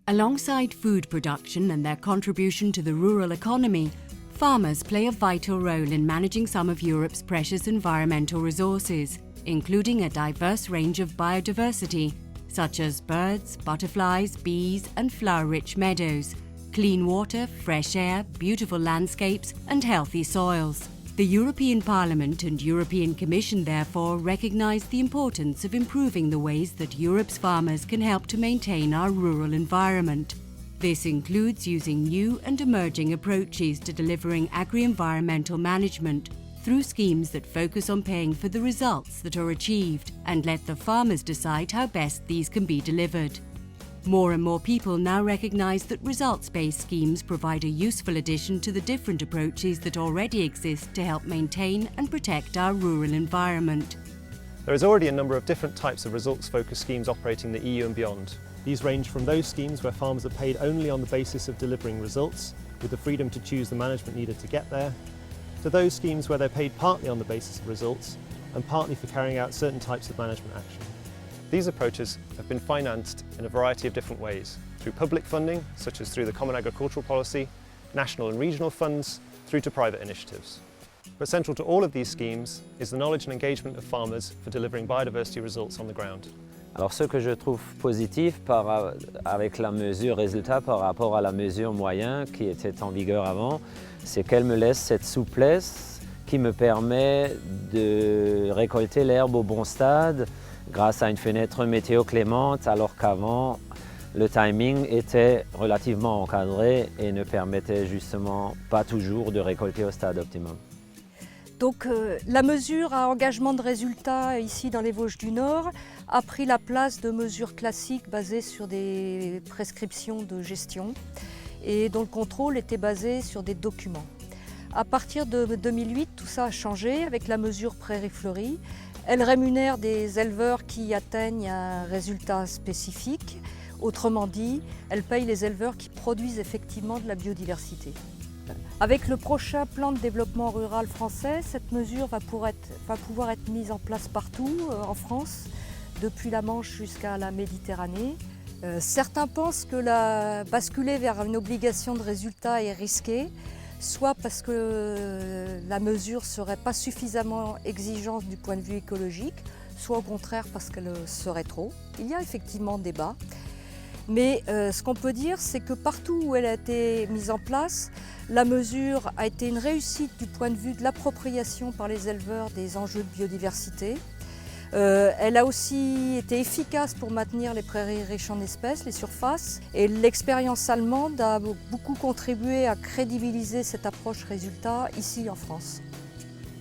Alongside food production and their contribution to the rural economy, farmers play a vital role in managing some of Europe's precious environmental resources, including a diverse range of biodiversity, such as birds, butterflies, bees, and flower-rich meadows, clean water, fresh air, beautiful landscapes, and healthy soils. The European Parliament and European Commission therefore recognise the importance of improving the ways that Europe's farmers can help to maintain our rural environment. This includes using new and emerging approaches to delivering agri-environmental management through schemes that focus on paying for the results that are achieved and let the farmers decide how best these can be delivered. More and more people now recognise that results-based schemes provide a useful addition to the different approaches that already exist to help maintain and protect our rural environment. There is already a number of different types of results-focused schemes operating in the EU and beyond. These range from those schemes where farmers are paid only on the basis of delivering results, with the freedom to choose the management needed to get there, to those schemes where they're paid partly on the basis of results and partly for carrying out certain types of management action. These approaches have been financed in a variety of different ways, through public funding, such as through the Common Agricultural Policy, national and regional funds, through to private initiatives. But central to all of these schemes is the knowledge and engagement of farmers for delivering biodiversity results on the ground. Alors ce que je trouve positif avec la mesure résultat par rapport à la mesure moyen qui était en vigueur avant, c'est qu'elle me laisse cette souplesse qui me permet de récolter l'herbe au bon stade, grâce à une fenêtre météo clémente, alors qu'avant, le timing était relativement encadré et ne permettait justement pas toujours de récolter au stade optimum. Donc la mesure à engagement de résultats ici dans les Vosges du Nord a pris la place de mesures classiques basées sur des prescriptions de gestion et dont le contrôle était basé sur des documents. À partir de 2008, tout ça a changé avec la mesure Prairies Fleuries. Elle rémunère des éleveurs qui atteignent un résultat spécifique. Autrement dit, elle paye les éleveurs qui produisent effectivement de la biodiversité. Avec le prochain plan de développement rural français, cette mesure va pouvoir être mise en place partout en France, depuis la Manche jusqu'à la Méditerranée. Certains pensent que basculer vers une obligation de résultat est risqué, soit parce que la mesure ne serait pas suffisamment exigeante du point de vue écologique, soit au contraire parce qu'elle serait trop. Il y a effectivement débat, mais ce qu'on peut dire, c'est que partout où elle a été mise en place, la mesure a été une réussite du point de vue de l'appropriation par les éleveurs des enjeux de biodiversité. Elle a aussi été efficace pour maintenir les prairies riches en espèces, les surfaces. Et l'expérience allemande a beaucoup contribué à crédibiliser cette approche résultat ici en France.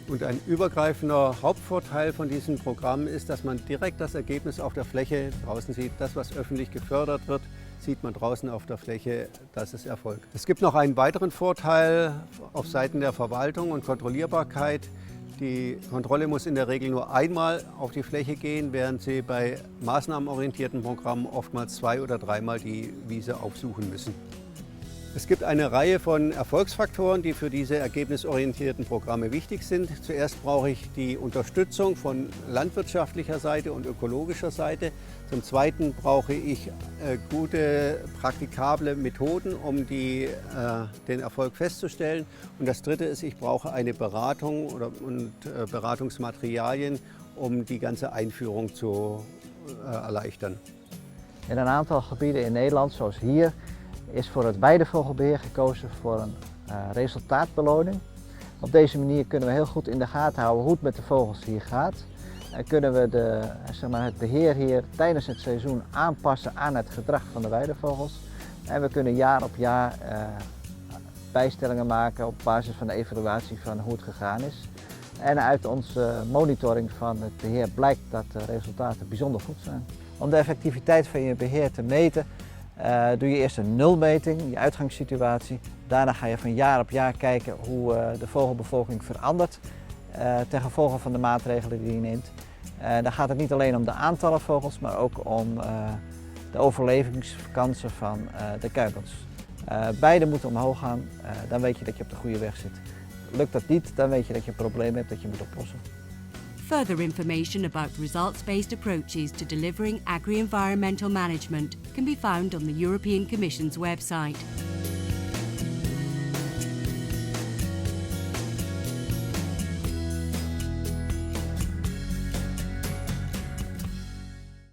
Und ein übergreifender Hauptvorteil von diesem Programm ist, dass man direkt das Ergebnis auf der Fläche draußen sieht. Das, was öffentlich gefördert wird, sieht man draußen auf der Fläche, das ist Erfolg. Es gibt noch einen weiteren Vorteil auf Seiten der Verwaltung und Kontrollierbarkeit. Die Kontrolle muss in der Regel nur einmal auf die Fläche gehen, während Sie bei maßnahmenorientierten Programmen oftmals 2- oder 3-mal die Wiese aufsuchen müssen. Es gibt eine Reihe von Erfolgsfaktoren, die für diese ergebnisorientierten Programme wichtig sind. Zuerst brauche ich die Unterstützung von landwirtschaftlicher Seite und ökologischer Seite. Zum Zweiten brauche ich gute, praktikable Methoden, um den Erfolg festzustellen. Und das Dritte ist, ich brauche eine Beratung und Beratungsmaterialien, um die ganze Einführung zu erleichtern. In een aantal gebieden in Nederland, zoals hier, is voor het weidevogelbeheer gekozen voor een resultaatbeloning. Op deze manier kunnen we heel goed in de gaten houden hoe het met de vogels hier gaat. En kunnen we het beheer hier tijdens het seizoen aanpassen aan het gedrag van de weidevogels. En we kunnen jaar op jaar bijstellingen maken op basis van de evaluatie van hoe het gegaan is. En uit onze monitoring van het beheer blijkt dat de resultaten bijzonder goed zijn. Om de effectiviteit van je beheer te meten, doe je eerst een nulmeting, je uitgangssituatie. Daarna ga je van jaar op jaar kijken hoe de vogelbevolking verandert ten gevolge van de maatregelen die je neemt. Dan gaat het niet alleen om de aantallen vogels, maar ook om de overlevingskansen van de kuikens. Beide moeten omhoog gaan, dan weet je dat je op de goede weg zit. Lukt dat niet, dan weet je dat je een probleem hebt dat je moet oplossen. Further information about results-based approaches to delivering agri-environmental management can be found on the European Commission's website.